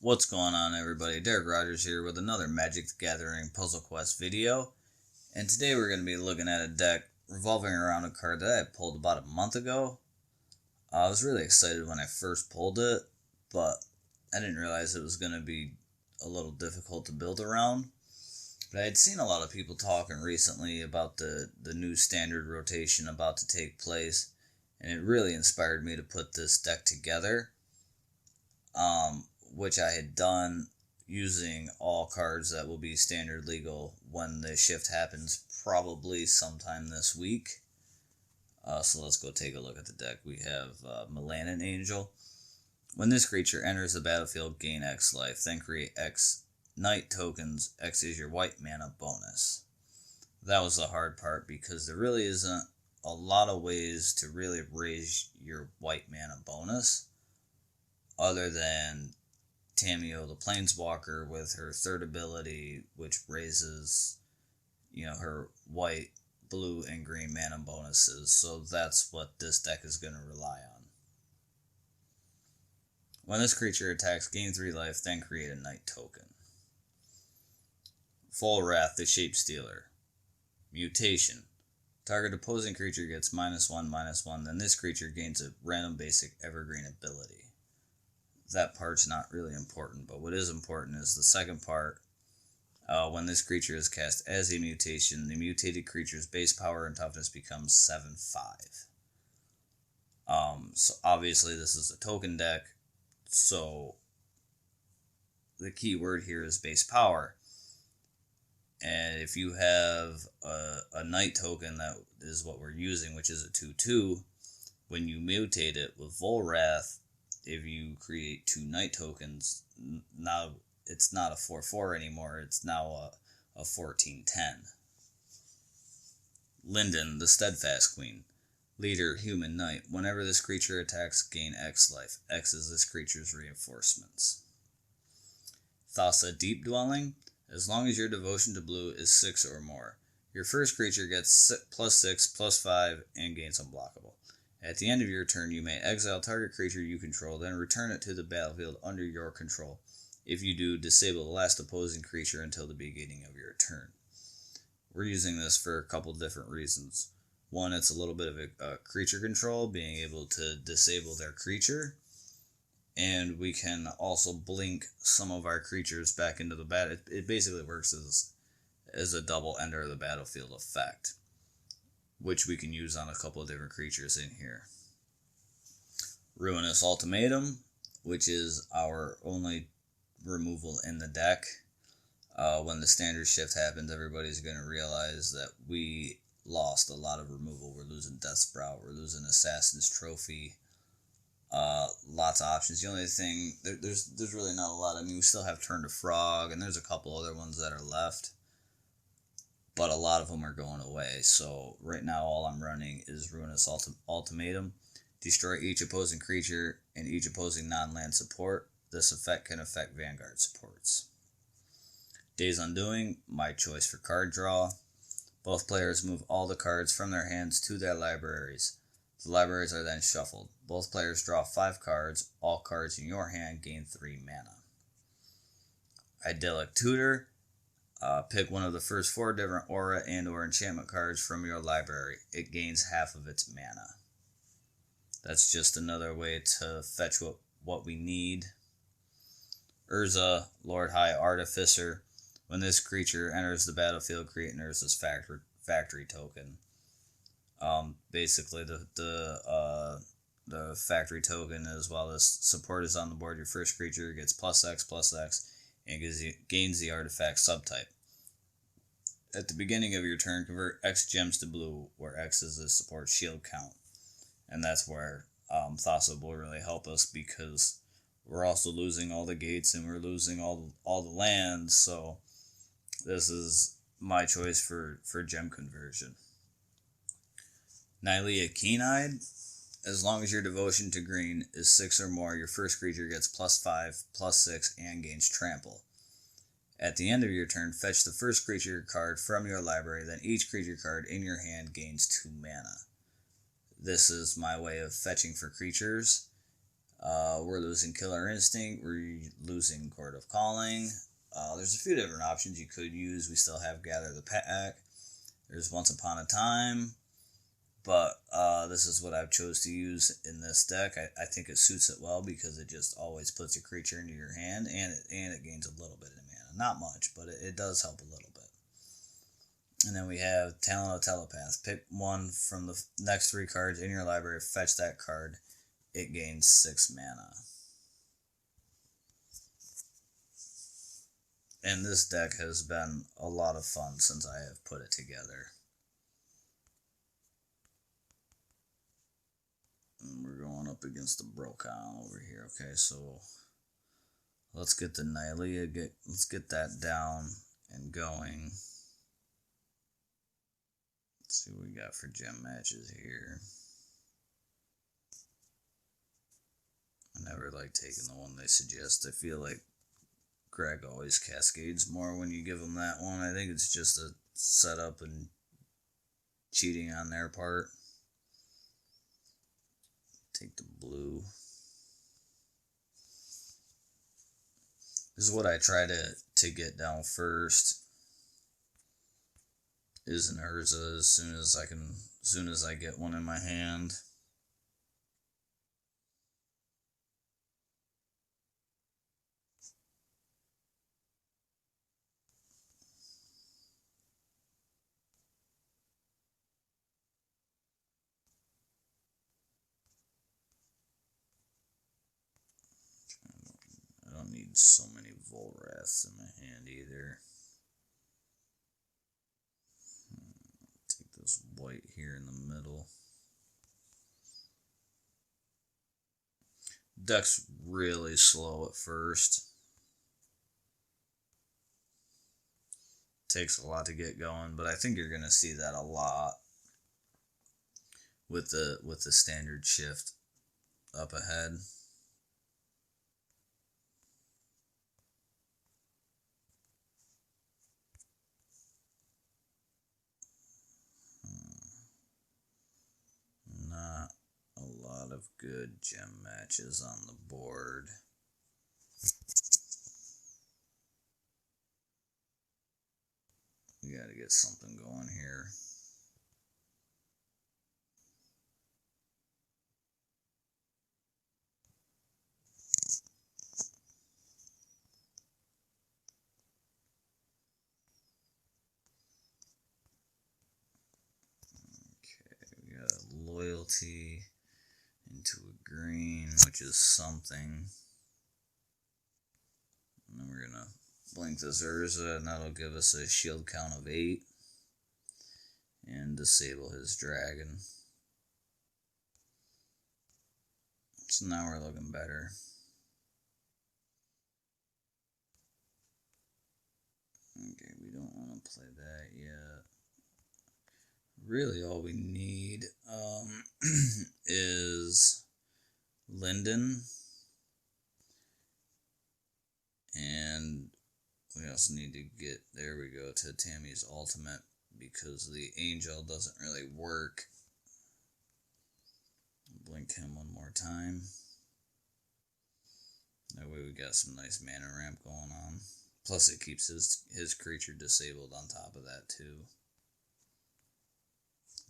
What's going on, everybody? Derek Rogers here with another Magic the Gathering Puzzle Quest video. And today we're going to be looking at a deck revolving around a card that I pulled about a month ago. I was really excited when I first pulled it, but I didn't realize it was going to be a little difficult to build around. But I had seen a lot of people talking recently about the new standard rotation about to take place, and it really inspired me to put this deck together. Which I had done using all cards that will be standard legal when the shift happens, probably sometime this week. So let's go take a look at the deck. We have Melanin Angel. When this creature enters the battlefield, gain X life, then create X Knight tokens. X is your white mana bonus. That was the hard part because there really isn't a lot of ways to really raise your white mana bonus other than Tamiyo the Planeswalker with her third ability, which raises, her white, blue, and green mana bonuses. So that's what this deck is going to rely on. When this creature attacks, gain 3 life, then create a Knight token. Full Wrath, the Shapestealer. Mutation. Target opposing creature gets -1/-1, then this creature gains a random basic evergreen ability. That part's not really important, but what is important is the second part. When this creature is cast as a mutation, the mutated creature's base power and toughness becomes 7/5. So obviously this is a token deck, so the key word here is base power. And if you have a Knight token, that is what we're using, which is a 2/2, when you mutate it with Volrath, if you create 2 Knight tokens, now it's not a 4/4 anymore, it's now a 14/10. Linden, the Steadfast Queen. Leader, Human Knight. Whenever this creature attacks, gain X life. X is this creature's reinforcements. Thassa, Deep Dwelling. As long as your devotion to blue is 6 or more, your first creature gets +6/+5 and gains unblockable. At the end of your turn, you may exile target creature you control, then return it to the battlefield under your control. If you do, disable the last opposing creature until the beginning of your turn. We're using this for a couple different reasons. One, it's a little bit of a creature control, being able to disable their creature. And we can also blink some of our creatures back into the battle. It basically works as a double enter of the battlefield effect, which we can use on a couple of different creatures in here. Ruinous Ultimatum, which is our only removal in the deck. When the standard shift happens, everybody's going to realize that we lost a lot of removal. We're losing Deathsprout, we're losing Assassin's Trophy, lots of options. The only thing, there's really not a lot. I mean, we still have Turn to Frog, and there's a couple other ones that are left, but a lot of them are going away. So right now all I'm running is Ruinous Ultimatum. Destroy each opposing creature and each opposing non-land support. This effect can affect Vanguard supports. Days Undoing, my choice for card draw. Both players move all the cards from their hands to their libraries. The libraries are then shuffled. Both players draw 5 cards. All cards in your hand gain 3 mana. Idyllic Tutor. Pick one of the first 4 different aura and or enchantment cards from your library. It gains half of its mana. That's just another way to fetch what we need. Urza, Lord High Artificer. When this creature enters the battlefield, create an Urza's factory token. Basically, the factory token is, while this support is on the board, your first creature gets +X/+X and gains the artifact subtype. At the beginning of your turn, convert X gems to blue, where X is the support shield count. And that's where Thassa will really help us, because we're also losing all the gates and we're losing all the lands, so this is my choice for gem conversion. Nylea Keen-Eyed. As long as your devotion to green is 6 or more, your first creature gets +5/+6 and gains trample. At the end of your turn, fetch the first creature card from your library, then each creature card in your hand gains 2 mana. This is my way of fetching for creatures. We're losing Killer Instinct. We're losing Court of Calling. There's a few different options you could use. We still have Gather the Pack. There's Once Upon a Time. But this is what I've chose to use in this deck. I think it suits it well because it just always puts a creature into your hand, and it gains a little bit of mana. Not much, but it does help a little bit. And then we have Talent of Telepath. Pick one from the next 3 cards in your library, fetch that card. It gains 6 mana. And this deck has been a lot of fun since I have put it together. And we're going up against the Brokon over here. Okay, so let's get the Nylea. Let's get that down and going. Let's see what we got for gem matches here. I never like taking the one they suggest. I feel like Greg always cascades more when you give him that one. I think it's just a setup and cheating on their part. Take the blue. This is what I try to get down first. Is an Urza as soon as I get one in my hand. I don't need so many Volraths in my hand either. Take this white here in the middle. Deck's really slow at first. Takes a lot to get going, but I think you're going to see that a lot with the standard shift up ahead. Not a lot of good gem matches on the board. We gotta get something going here. Okay, we got a loyalty into a green, which is something. And then we're gonna blink this Urza, and that'll give us a shield count of 8. And disable his dragon. So now we're looking better. Okay, we don't want to play that yet. Really all we need is Linden. And we also need to get, there we go, to Tammy's ultimate, because the angel doesn't really work. Blink him one more time. That way we got some nice mana ramp going on. Plus it keeps his creature disabled on top of that too.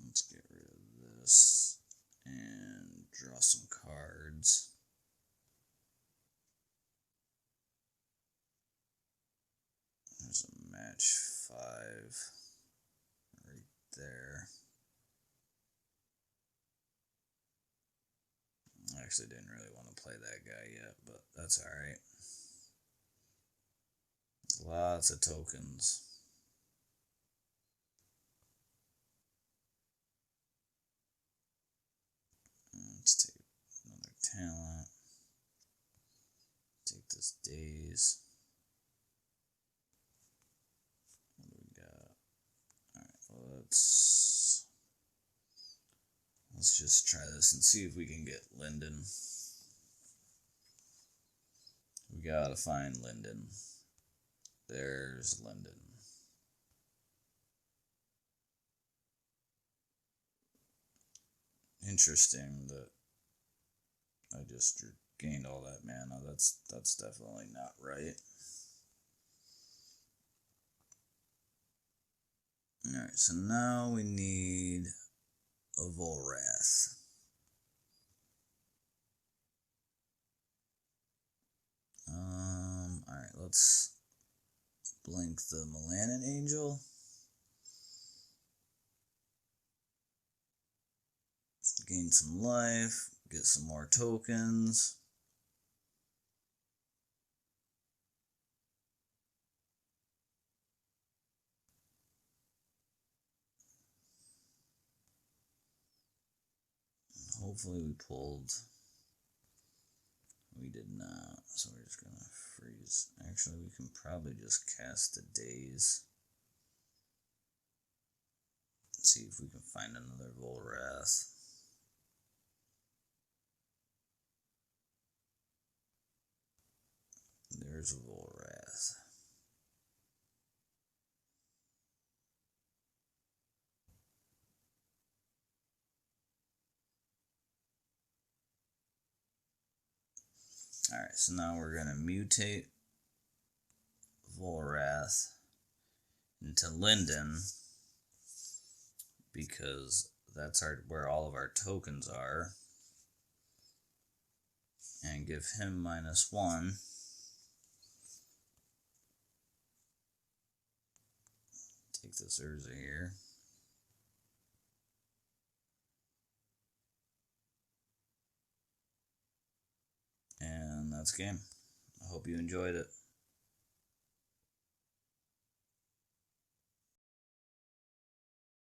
Let's get rid of this and draw some cards. There's a match 5 right there. I actually didn't really want to play that guy yet, but that's alright. Lots of tokens. Let's take another talent. Take this daze. What do we got? Alright, well, let's just try this and see if we can get Linden. We gotta find Linden. There's Linden. Interesting that I just drew gained all that mana. That's definitely not right. Alright, so now we need a Volrath. Alright, let's blink the Melanin Angel. Gain some life, get some more tokens. Hopefully we pulled. We did not, so we're just gonna freeze. Actually, we can probably just cast the Daze. See if we can find another Volrath. There's a Volrath. Alright, so now we're going to mutate Volrath into Linden, because that's where all of our tokens are, and give him -1. Take this Urza here. And that's game. I hope you enjoyed it.